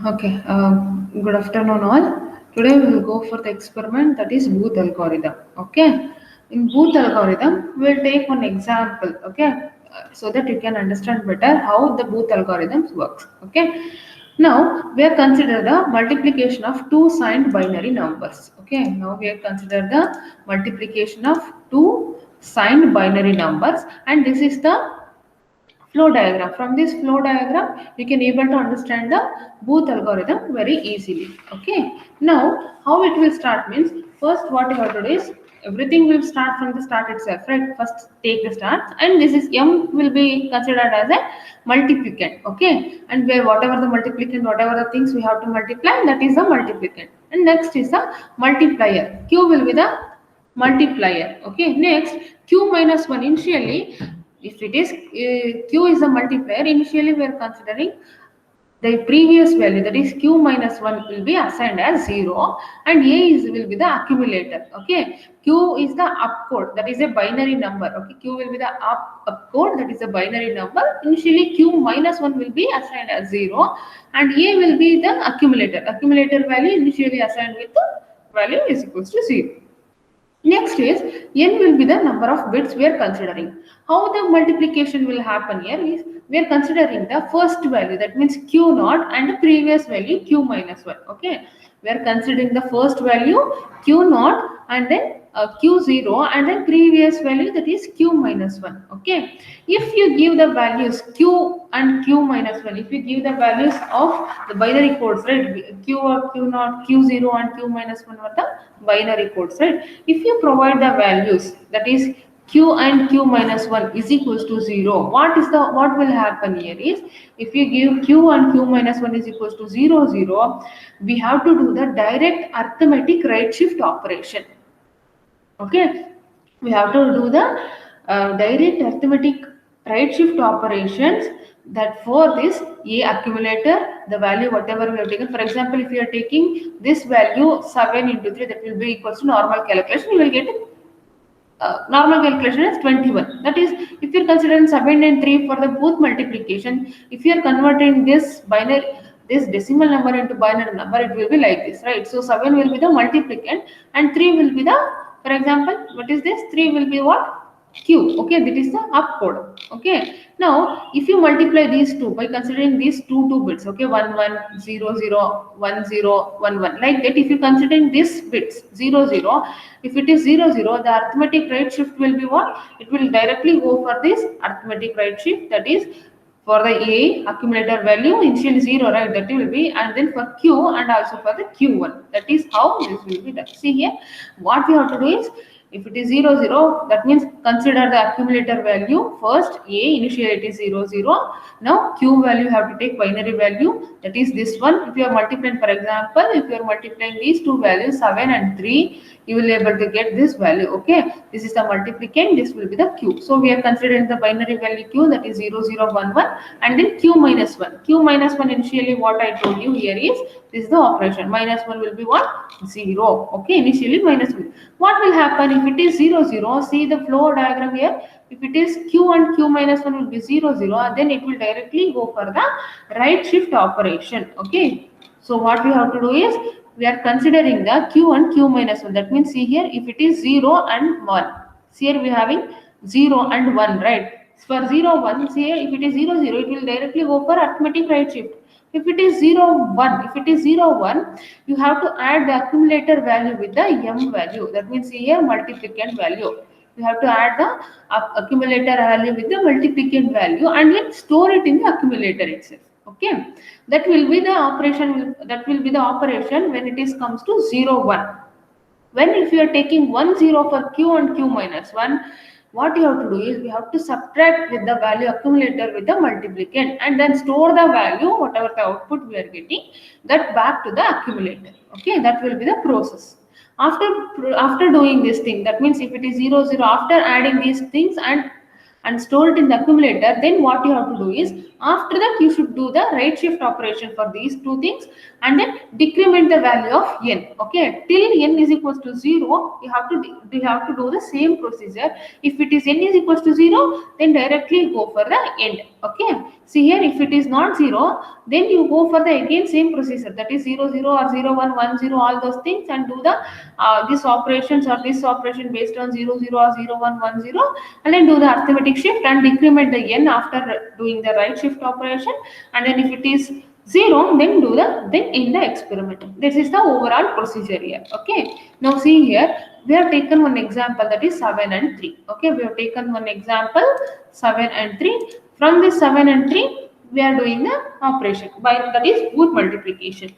Okay, good afternoon all. Today we will go for the experiment that is Booth algorithm. Okay, in Booth algorithm, we will take one example. Okay, so that you can understand better how the Booth algorithms works. Okay, now we have considered the multiplication of two signed binary numbers. Okay, now we have considered the multiplication of two signed binary numbers, and this is the flow diagram. From this flow diagram you can able to understand the Booth algorithm very easily. Okay, now how it will start means, first what you have to do is, everything will start from the start itself, right? First take the start, and this is m will be considered as a multiplicand. Okay, and where whatever the multiplicand, whatever the things we have to multiply, that is the multiplicand. And next is the multiplier, q will be the multiplier. Okay, next q minus 1. Initially, if it is q is a multiplier, initially we are considering the previous value, that is q minus 1 will be assigned as 0, and a is will be the accumulator. Okay, q is the opcode, that is a binary number. Okay, q will be the opcode, that is a binary number. Initially q minus 1 will be assigned as 0, and a will be the accumulator value initially assigned with the value is equals to 0. Next is n will be the number of bits we are considering. How the multiplication will happen here is, we are considering the first value, that means q naught, and the previous value q minus 1. Okay, we are considering the first value q naught, and then q0, and then previous value, that is q minus 1. Okay, if you give the values q and q minus 1, if you give the values of the binary codes, right? Q or q naught, q0 and q minus 1 are the binary codes, right? If you provide the values, that is q and q minus 1 is equals to 0, what will happen here is, if you give q and q minus 1 is equals to 0, we have to do the direct arithmetic right shift operation. Okay, we have to do the direct arithmetic right shift operations, that for this a accumulator, the value whatever we have taken, for example, if you are taking this value 7 into 3, that will be equals to normal calculation, you will get normal calculation is 21. That is, if you are considering 7 and 3 for the both multiplication, if you are converting this binary, this decimal number into binary number, it will be like this, right? So 7 will be the multiplicand, and 3 will be the, for example, what is this, 3 will be what, q. Okay, that is the opcode. Okay, now if you multiply these two by considering these two bits, okay, 1 1 0 0 1 0 1 1, like that, if you considering this bits 0 0, if it is 0 0, the arithmetic right shift will be what, it will directly go for this arithmetic right shift, that is for the a accumulator value initially 0, right? That will be, and then for q and also for the q1. That is how this will be done. See here, what we have to do is, if it is 0 0, that means consider the accumulator value first. A initially it is 0 0. Now q value have to take binary value, that is this one. If you are multiplying, for example, if you are multiplying these two values 7 and 3, you will be able to get this value. Okay, this is the multiplicand, this will be the q. So we are considering the binary value q, that is 0 0 1 1, and then q minus 1. Q minus 1 initially what I told you here is, this is the operation, minus 1 will be what, 0. Okay, initially minus 1. What will happen if it is 0 0? See the flow diagram here. If it is q and q minus 1 will be 0 0, then it will directly go for the right shift operation. Okay, so what we have to do is, we are considering the q and q minus 1. That means see here, if it is 0 and 1, see here we are having 0 and 1, right? For 0 1, see here, if it is 0 0, it will directly go for arithmetic right shift. If it is 0 1, if it is 0 1, you have to add the accumulator value with the m value. That means here multiplicand value, you have to add the accumulator value with the multiplicand value, and then store it in the accumulator itself. Okay, that will be the operation, that will be the operation when it is comes to 0 1. When if you are taking 1 0 for q and q minus 1, what you have to do is, we have to subtract with the value accumulator with the multiplicand, and then store the value whatever the output we are getting, that back to the accumulator. Okay, that will be the process. After doing this thing, that means if it is 0 0, after adding these things and store it in the accumulator, then what you have to do is, after that you should do the right shift operation for these two things and then decrement the value of n. Okay, till n is equals to 0, you have to do the same procedure. If it is n is equals to 0, then directly go for the end. Okay, see here, if it is not 0, then you go for the again same procedure, that is 0 0 or 0 1 1 0, all those things, and do the this operations or this operation based on 0 0 or 0 1 1 0, and then do the arithmetic shift and decrement the n after doing the right shift operation, and then if it is 0, then do the then in the experiment. This is the overall procedure here. Okay, now see here, we have taken one example, that is 7 and 3. Okay, we have taken one example 7 and 3. From this 7 and 3, we are doing the operation by, that is Booth multiplication.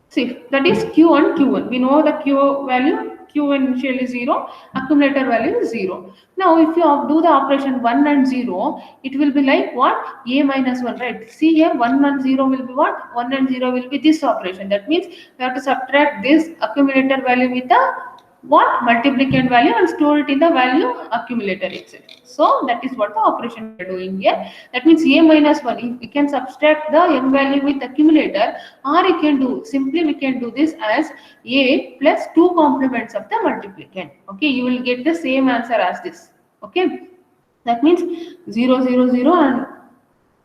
See, that is Q1, Q1. We know the Q value, Q initially 0, accumulator value is 0. Now, if you do the operation 1 and 0, it will be like what? A minus 1, right? See here, 1 and 0 will be what? 1 and 0 will be this operation. That means we have to subtract this accumulator value with the what? Multiplicand value and store it in the value accumulator itself. So that is what the operation we are doing here. That means a minus 1, if we can subtract the m value with accumulator, or you can do, simply we can do this as a plus 2 complements of the multiplicand. Okay, you will get the same answer as this. Okay, that means 0 0 0,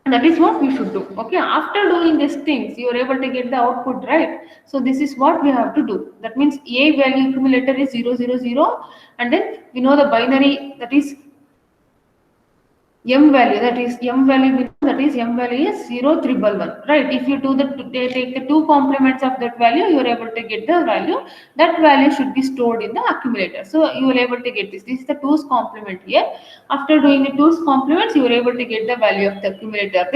and that is what we should do. Okay, after doing these things, you are able to get the output, right? So this is what we have to do. That means a value accumulator is 0 0 0, and then we know the binary, that is m value, that is m value, that is m value is 0 3 1, right? If you do the, they take the 2 complements of that value, you are able to get the value. That value should be stored in the accumulator. So you are able to get this. This is the 2's complement here. After doing the 2's complements, you are able to get the value of the accumulator.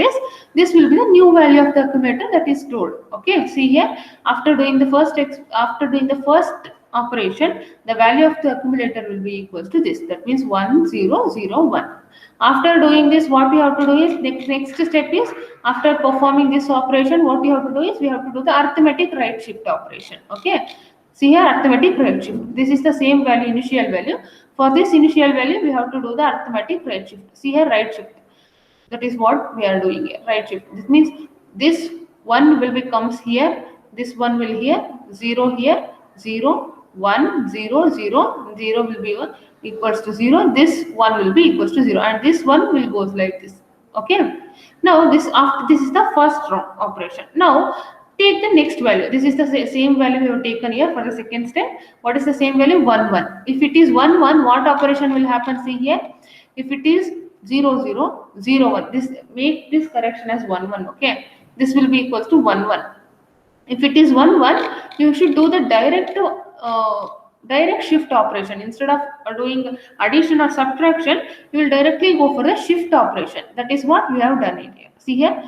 This will be the new value of the accumulator that is stored. Okay, see here, after doing the first operation, the value of the accumulator will be equals to this. That means 1 0 0 1. After doing this, what we have to do is, next step is, after performing this operation, what we have to do is, we have to do the arithmetic right shift operation. Okay, see here, arithmetic right shift. This is the same value, initial value. For this initial value, we have to do the arithmetic right shift. See here, right shift. That is what we are doing here, right shift. This means this one will becomes here, this one will here, 0 here, 0 1 0 0, 0 will be equals to 0, this one will be equals to 0, and this one will goes like this. Okay, now this is the first round operation. Now take the next value. This is the same value we have taken here for the second step. What is the same value? 1 1. If it is 1 1, what operation will happen? See here, if it is 0 0 0 1, this, make this correction as 1 1. Okay, this will be equals to 1 1. If it is 1 1, you should do the direct shift operation. Instead of doing addition or subtraction, you will directly go for the shift operation. That is what we have done in here. See here,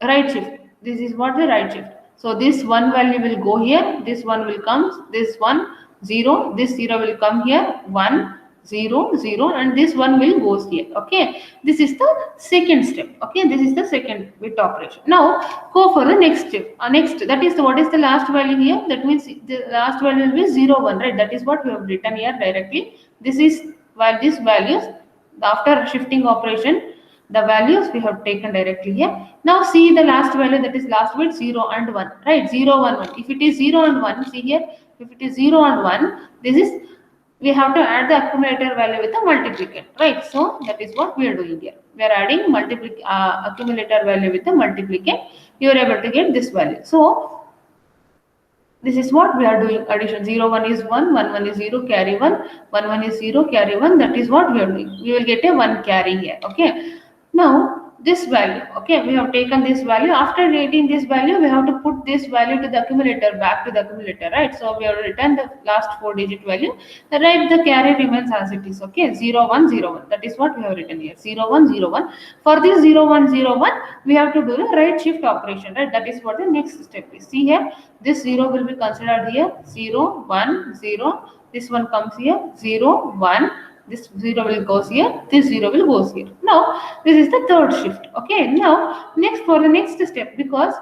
right shift. This is what the right shift. So this one value will go here, this one will come, this one 0, this 0 will come here, 1 0 0, and this one will goes here. Okay, this is the second step. Okay, this is the second bit operation. Now go for the next step. Next, that is what is the last value here? That means the last value will be 0 1, right? That is what we have written here directly. This is while these values, after shifting operation, the values we have taken directly here. Now see the last value, that is last bit 0 and 1, right? 0 1 1. If it is 0 and 1, see here, if it is 0 and 1, this is, we have to add the accumulator value with the multiplicand, right? So that is what we are doing here. We are adding accumulator value with the multiplicand. You are able to get this value. So this is what we are doing, addition. 0 1 is 1, 1 1 is 0, carry 1, 1 1 is 0, carry 1. That is what we are doing. We will get a 1 carry here. Okay, now this value, okay, we have taken this value. After getting this value, we have to put this value to the accumulator, back to the accumulator, right? So we have written the last 4-digit value, right? The carry remains as it is. Okay, 0 1 0 1, that is what we have written here, 0 1 0 1. For this 0 1 0 1, we have to do the right shift operation, right? That is what the next step is. See here, this 0 will be considered here, 0 1 0, this one comes here, 0 1, this 0 will goes here, this 0 will goes here. Now this is the third shift. Okay, now next, for the next step, because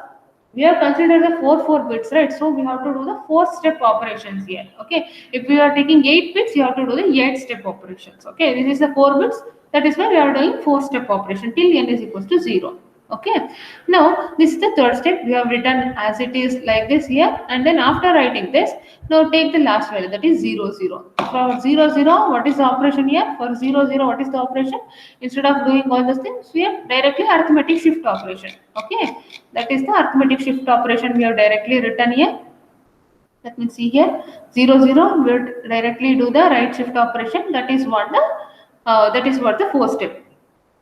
We have considered the 4 bits, right? So we have to do the 4-step operations here. Okay, if we are taking 8 bits, you have to do the 8-step operations. Okay, this is the 4 bits, that is why we are doing 4-step operation till n is equals to 0. Okay, now this is the third step. We have written as it is like this here, and then after writing this, now take the last value, that is 0 0. For 0 0, what is the operation here? For 0 0, what is the operation? Instead of doing all those things, we have directly arithmetic shift operation. Okay, that is the arithmetic shift operation we have directly written here. That means see here 0 0 will directly do the right shift operation. That is what the fourth step.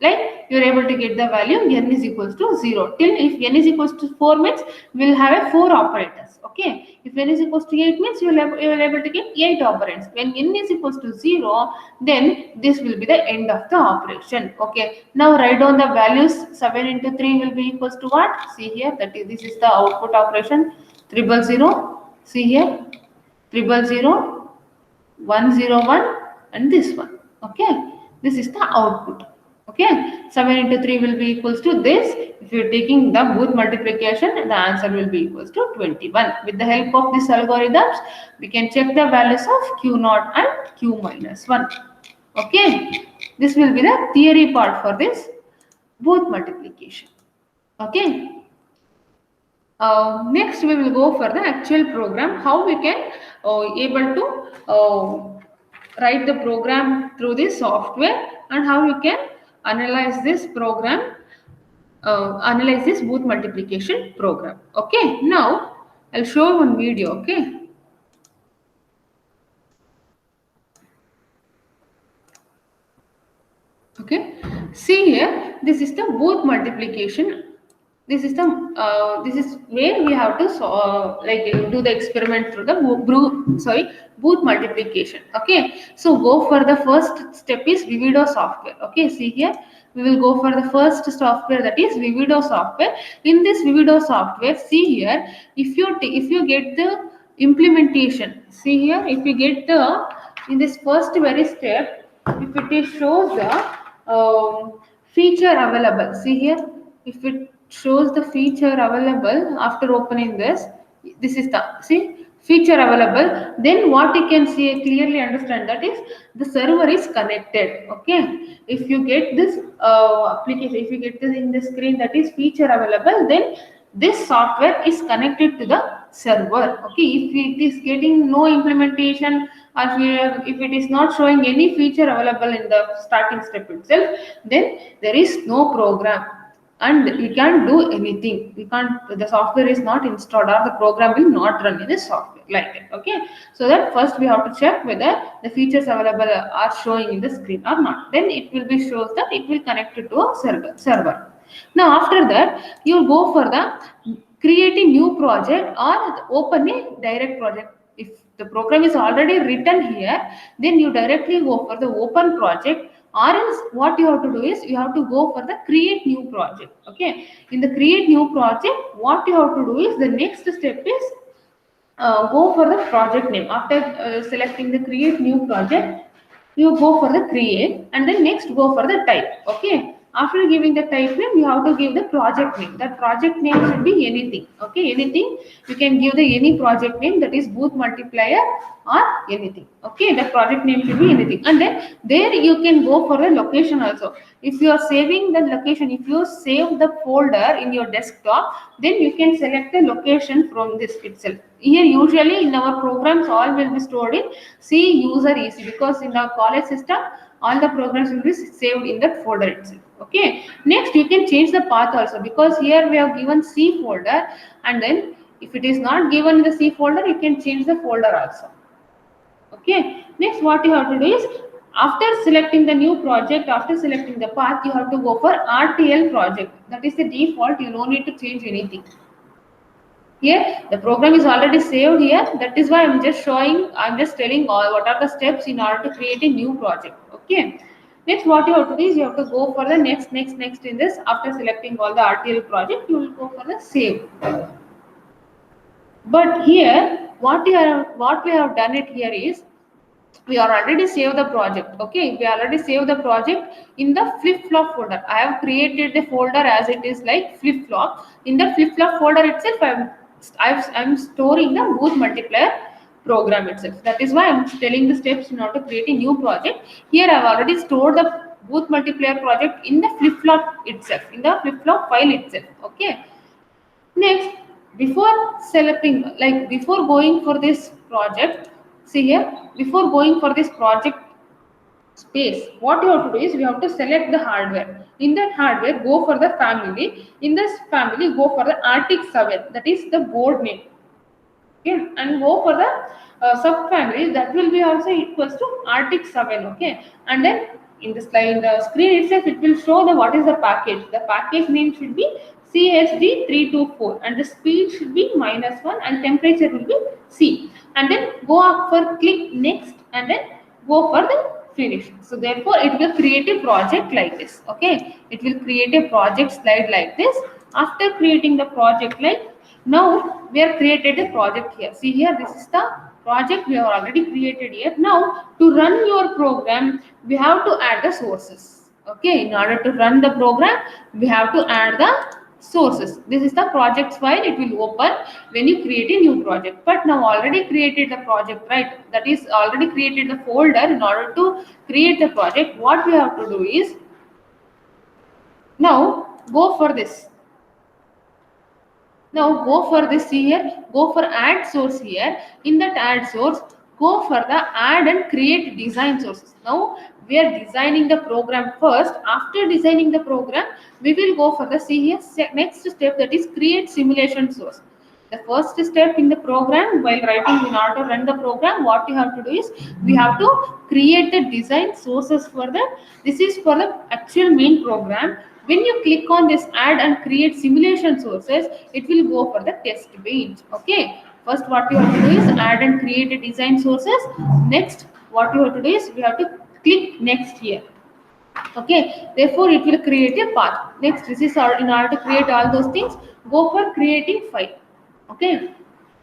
Like you are able to get the value n is equals to 0. Till if n is equals to 4 means we will have a 4 operators. Okay. If n is equals to 8 means you will able to get 8 operands. When n is equals to 0, then this will be the end of the operation. Okay. Now write down the values. 7 into 3 will be equals to what? See here, that is, this is the output operation. 000. See here, 000, 101, and this one. Okay, this is the output. Okay, 7 into 3 will be equals to this. If you are taking the Booth multiplication, the answer will be equals to 21. With the help of these algorithms, we can check the values of Q0 and Q minus 1. Okay, this will be the theory part for this Booth multiplication. Okay. Next, we will go for the actual program. How we can able to write the program through this software, and how you can analyze this program, analyze this Booth multiplication program. Okay. Now I'll show one video. Okay. Okay. See here. This is the Booth multiplication. This is where we have to do the experiment through the Booth multiplication. Okay, so go for the first step is Vivido software. Okay, see here, we will go for the first software, that is Vivido software. In this Vivido software, see here, if you get the implementation, see here, if you get the in this first very step, if it is shows the feature available, see here, if it shows the feature available after opening this is the, see, feature available, then what you can see clearly understand, that is the server is connected. Okay, if you get this application, if you get this in the screen, that is feature available, then this software is connected to the server. Okay, if it is getting no implementation, or if it is not showing any feature available in the starting step itself, then there is no program and we can't do anything. We can't, the software is not installed, or the program will not run in the software like that. Okay, so that first we have to check whether the features available are showing in the screen or not. Then it will be shows that it will connect it to a server. Now after that, you go for the create a new project or open a direct project. If the program is already written here, then you directly go for the open project, or else what you have to do is you have to go for the create new project. Okay, in the create new project, what you have to do is the next step is go for the project name. After selecting the create new project, you go for the create, and then next go for the type. Okay, after giving the type name, you have to give the project name. That project name should be anything. Okay, anything, you can give the any project name, that is Booth multiplier or anything. Okay, the project name should be anything, and then there you can go for the location also. If you are saving the location, if you save the folder in your desktop, then you can select the location from this itself. Here usually in our programs all will be stored in C user EC, because in our college system all the programs will be saved in that folder itself. Okay, next you can change the path also, because here we have given C folder, and then if it is not given in the C folder, you can change the folder also. Okay, next what you have to do is, after selecting the new project, after selecting the path, you have to go for RTL project. That is the default, you don't need to change anything. Here the program is already saved here, that is why I'm just telling all what are the steps in order to create a new project. Okay, next what you have to do is you have to go for the next in this. After selecting all the RTL project, you will go for the save. But here what we have done it here is, we are already saved the project. Okay, we already saved the project in the flip flop folder. I have created the folder as it is like flip flop. In the flip flop folder itself, I'm storing the booth multiplier program itself. That is why I'm telling the steps in order to create a new project. Here I've already stored the booth multiplier project in the flip flop itself, in the flip flop file itself. Okay. Next, before selecting, like before going for this project, see here, before going for this project space, what you have to do is we have to select the hardware. In that hardware, go for the family. In this family, go for the Arctic 7, that is the board name. Okay, and go for the subfamily that will be also equals to Arctic 7. Okay, and then in the slide, in the screen itself, it will show the what is the package. The package name should be CSD324 and the speed should be -1 and temperature will be C. And then go up for click next and then go for the finish. So therefore, it will create a project like this. Okay, it will create a project slide like this. After creating the project like, now we have created a project here. See here, this is the project we have already created here. Now to run your program, we have to add the sources. Okay, in order to run the program, we have to add the sources. This is the project file. It will open when you create a new project. But now already created the project, right? That is already created the folder. In order to create the project, what we have to do is now go for this. Now go for this here, go for add source here. In that add source, go for the add and create design sources. Now we are designing the program first. After designing the program, we will go for the see here next step, that is create simulation source. The first step in the program while writing in order to run the program, what you have to do is we have to create the design sources for that. This is for the actual main program. When you click on this add and create simulation sources, it will go for the test bench. Okay, first what you have to do is add and create a design sources. Next what you have to do is we have to click next here. Okay, therefore it will create a path. Next, this is our, in order to create all those things, go for creating file. Okay,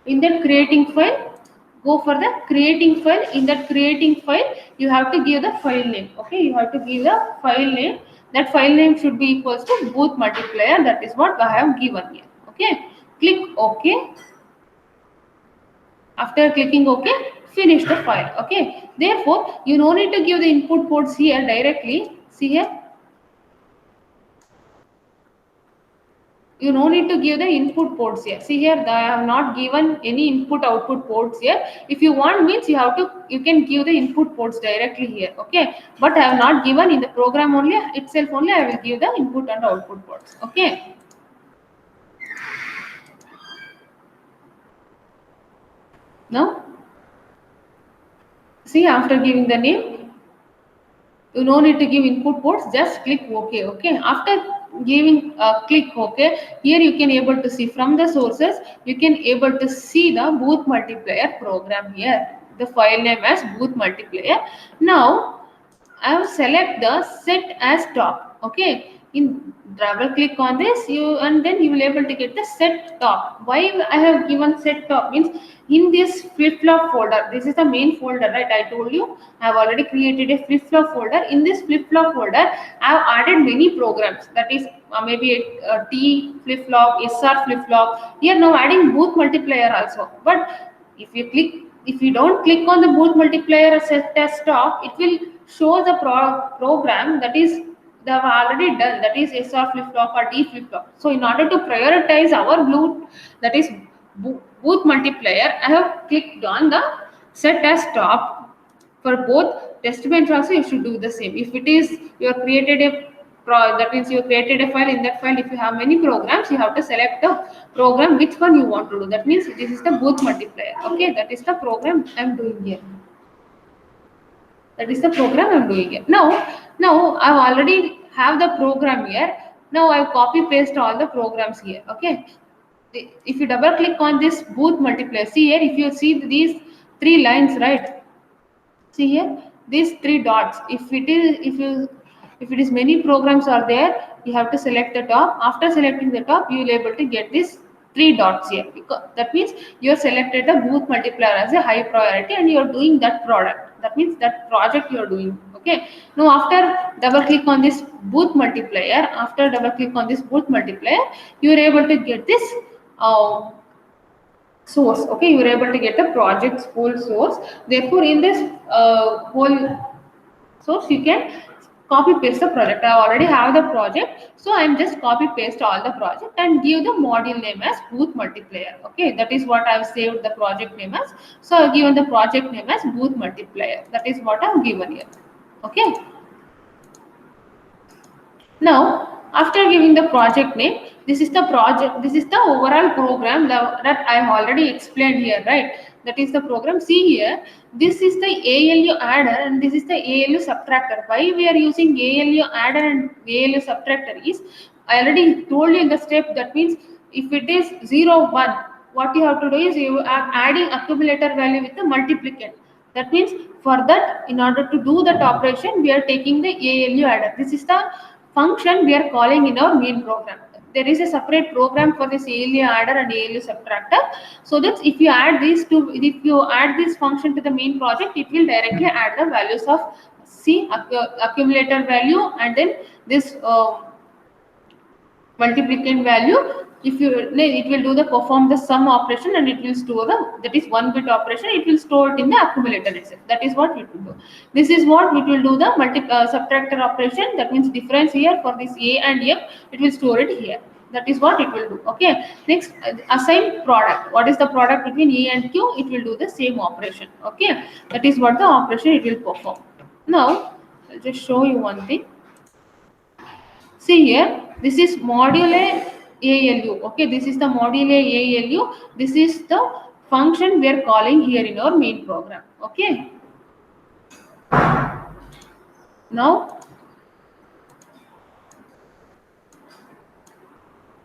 in that creating file, go for the creating file. In that creating file, you have to give the file name. Okay, you have to give the file name. That file name should be equals to booth multiplier. That is what I have given here. Okay, click OK. After clicking OK, finish the file. Okay, therefore you no need to give the input ports here directly. See here, you no need to give the input ports here. See here, I have not given any input output ports here. If you want means you have to, you can give the input ports directly here. Okay, but I have not given in the program only itself only. I will give the input and output ports. Okay. Now, see, after giving the name, you no need to give input ports, just click OK. Okay, after giving click OK, here you can able to see from the sources, you can able to see the booth multiplier program here, the file name as booth multiplier. Now I have select the set as top. Okay, in double click on this, you and then you will able to get the set top. Why I have given set top means in this flip flop folder, this is the main folder, right? I told you I have already created a flip flop folder. In this flip flop folder, I have added many programs, that is maybe a T flip flop, SR flip flop. Here now adding booth multiplier also. But if you click, if you don't click on the booth multiplier set as top, it will show the program that is they have already done, that is SR flip flop or D flip flop. So in order to prioritize our blue, that is booth multiplier, I have clicked on the set as top. For both test bench also you should do the same. If it is you have created a that means you created a file. In that file, if you have many programs, you have to select the program which one you want to do. That means this is the booth multiplier. Okay, that is the program I am doing here. That is the program I am doing here. Now I already have the program here. Now I copy paste all the programs here. Okay, if you double click on this booth multiplier, see here, if you see these three lines, right? See here, these three dots. If it is many programs are there, you have to select the top. After selecting the top, you will able to get this three dots here, because that means you have selected the booth multiplier as a high priority and you are doing that product. That means that project you are doing. Okay. Now after double click on this booth multiplier, you are able to get this source. Okay, you are able to get the project's whole source. Therefore, in this whole source, you can copy paste the project. I already have the project, so I'm just copy paste all the project and give the module name as booth multiplier. Okay, that is what I've saved the project name as. So I've given the project name as booth multiplier. That is what I've given here. Okay. Now, after giving the project name, this is the project, this is the overall program that I have already explained here, right? That is the program. See here, this is the ALU adder and this is the ALU subtractor. Why we are using ALU adder and ALU subtractor is, I already told you in the step, that means if it is 0, 1, what you have to do is you are adding accumulator value with the multiplicand. That means for that, in order to do that operation, we are taking the ALU adder. This is the function we are calling in our main program. There is a separate program for this ALU adder and ALU subtractor. So that if you add this function to the main project, it will directly add the values of accumulator value and then this multiplicand value. If you, it will do the perform the sum operation and it will store the, that is 1 bit operation, it will store it in the accumulator itself. That is what it will do. This is what it will do, the subtractor operation. That means difference here for this A and F, it will store it here. That is what it will do. Okay. Next, assign product. What is the product between E and Q? It will do the same operation. Okay. That is what the operation it will perform. Now, I'll just show you one thing. See here, this is module ALU. Okay, this is the module ALU. This is the function we are calling here in our main program. Okay. Now,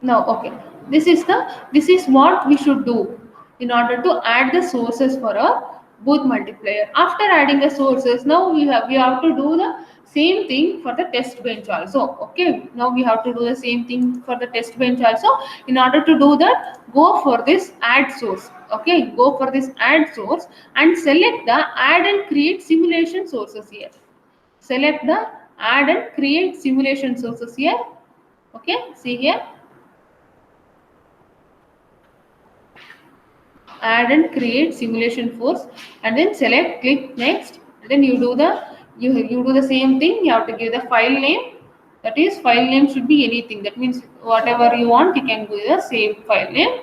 okay. This is what we should do in order to add the sources for a booth multiplier. After adding the sources, now we have to do the same thing for the test bench also. Okay, now we have to do the same thing for the test bench also. In order to do that, go for this add source. Okay, go for this add source and select the add and create simulation sources here. Select the add and create simulation sources here. Okay, see here, add and create simulation force, and then select, click next, and then you do the you do the same thing. You have to give the file name. That is, file name should be anything. That means whatever you want, you can give the same file name.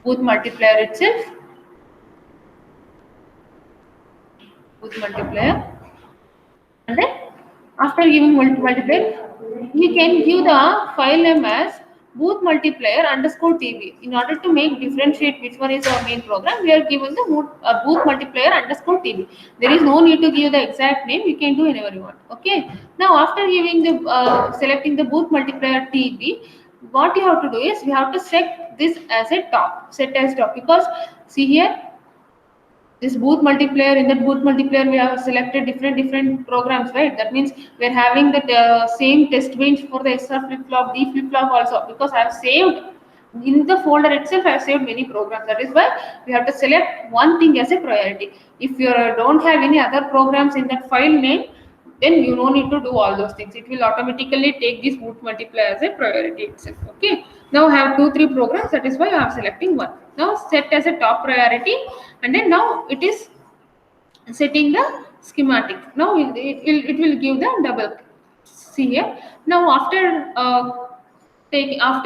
Booth multiplier itself, booth multiplier, and then after giving multiplier, we can give the file name as booth multiplier underscore TB. In order to make differentiate which one is our main program, we are given the booth multiplier underscore TB. There is no need to give the exact name. You can do whenever you want. Okay. Now after giving the selecting the booth multiplier TB, what you have to do is we have to set this as a top, set as top, because see here, this booth multiplier, in that booth multiplier we have selected different programs, right? That means we're having the same test bench for the SR flip-flop, D flip-flop also, because I have saved in the folder itself, I have saved many programs. That is why we have to select one thing as a priority. If you don't have any other programs in that file name, then you don't need to do all those things. It will automatically take this booth multiplier as a priority itself. Okay. Now I have 2-3 programs. That is why I am selecting one. Now set as a top priority, and then now it is setting the schematic. Now it will give the double. See here. Now after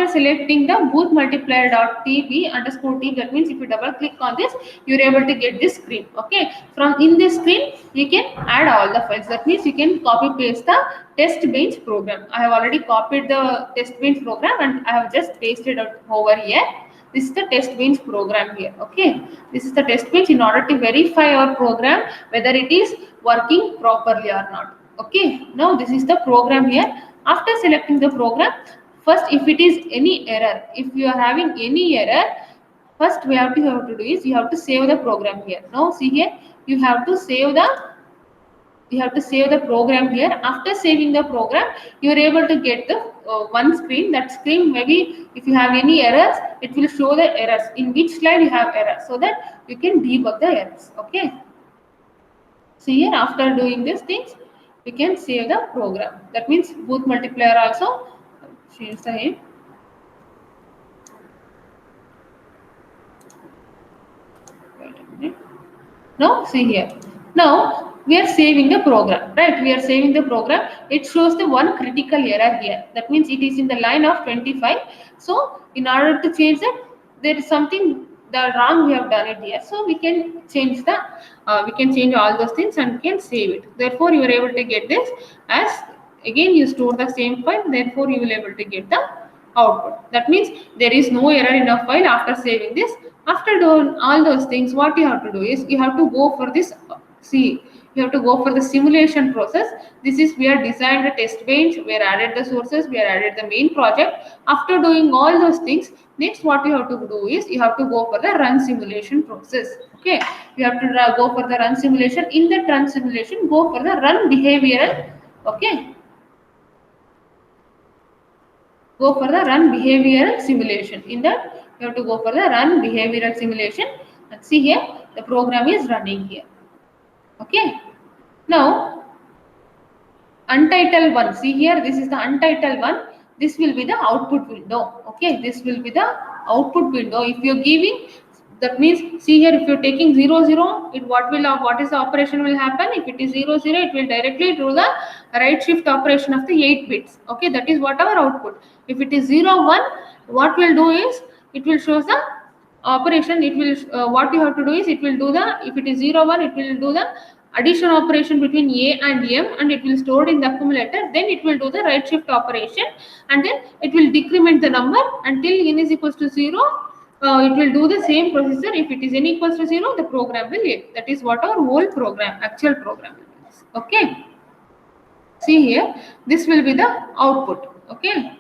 selecting the booth multiplier dot TB underscore T, that means if you double click on this, you're able to get this screen. Okay, from in this screen you can add all the files. That means you can copy paste the test bench program. I have already copied the test bench program and I have just pasted it over here. This is the test bench program here. Okay, this is the test bench in order to verify our program whether it is working properly or not. Okay, now this is the program here. After selecting the program, first, if it is any error, if you are having any error, first we have to do is you have to save the program here. Now see here, you have to save the program here. After saving the program, you are able to get the one screen. That screen, maybe if you have any errors, it will show the errors in which slide you have errors, so that you can debug the errors. Okay. See here, after doing these things, we can save the program. That means Booth multiplier also change the name. Wait a minute. Now see here. Now we are saving the program, right? We are saving the program. It shows the one critical error here. That means it is in the line of 25. So in order to change that, there is something the wrong we have done it here. So we can change the we can change all those things and we can save it. Therefore you are able to get this as again you store the same file. Therefore you will able to get the output. That means there is no error in a file after saving this. After doing all those things, what you have to do is you have to go for this. See, you have to go for the simulation process. This is we are designed the test bench, we are added the sources, we are added the main project. After doing all those things, next what you have to do is you have to go for the run simulation process. Okay, you have to go for the run simulation. In that run simulation, go for the run behavioral. Okay, go for the run behavioral simulation. In that, you have to go for the run behavioral simulation and see here the program is running here. Okay. Now, untitled one. See here, this is the untitled one. This will be the output window. Okay, this will be the output window. If you're giving, that means see here, if you're taking 0 0, it what is the operation will happen? If it is 0 0, it will directly do the right shift operation of the 8 bits. Okay, that is what our output. If it is 0 1, what will do is it will show the operation. It will what you have to do is it will do the, if it is 0 1, it will do the addition operation between a and m and it will store it in the accumulator. Then it will do the right shift operation and then it will decrement the number until n is equals to 0. It will do the same procedure. If it is n equals to 0, the program will end. That is what our whole program, actual program is. Okay, see here, this will be the output. Okay,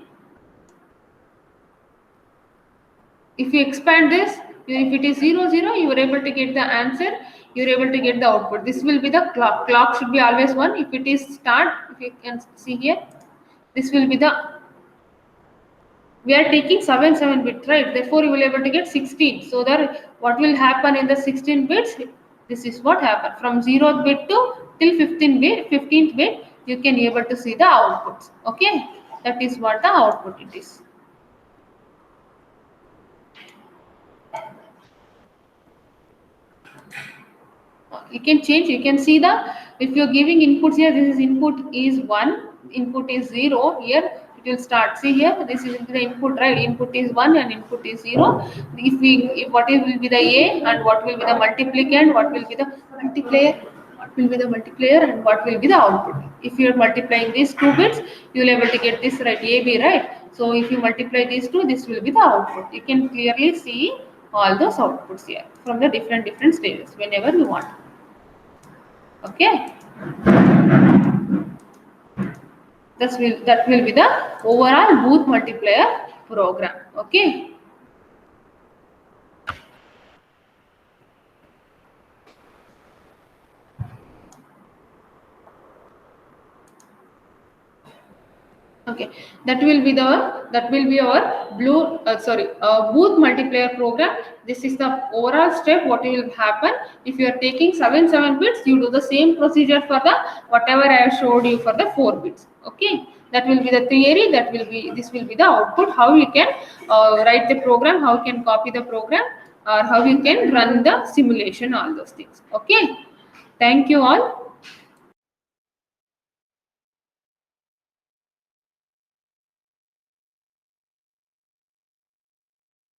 if you expand this, if it is 0 0, you are able to get the answer, you are able to get the output. This will be the clock should be always 1. If it is start, if you can see here, this will be the, we are taking 7 bit, right? Therefore you will able to get 16. So that what will happen in the 16 bits, this is what happened from 0th bit to till 15th bit, you can able to see the outputs. Okay, that is what the output it is. You can change, you can see the, if you're giving inputs here, this is input is 1, input is 0, here it will start. See here, this is the input, right? Input is 1 and input is 0. If what will be the a and what will be the multiplicand, what will be the multiplier, what will be the multiplier and what will be the output. If you are multiplying these 2 bits, you will able to get this, right? A b, right? So if you multiply these 2, this will be the output. You can clearly see all those outputs here from the different stages whenever you want. Okay, that will be the overall Booth multiplier program. Okay, okay, that will be our Booth multiplier program. This is the overall step. What will happen if you are taking 7 bits, you do the same procedure for the whatever I have showed you for the 4 bits. Okay, that will be the theory. That will be, this will be the output. How you can write the program, how you can copy the program, or how you can run the simulation, all those things. Okay, thank you all.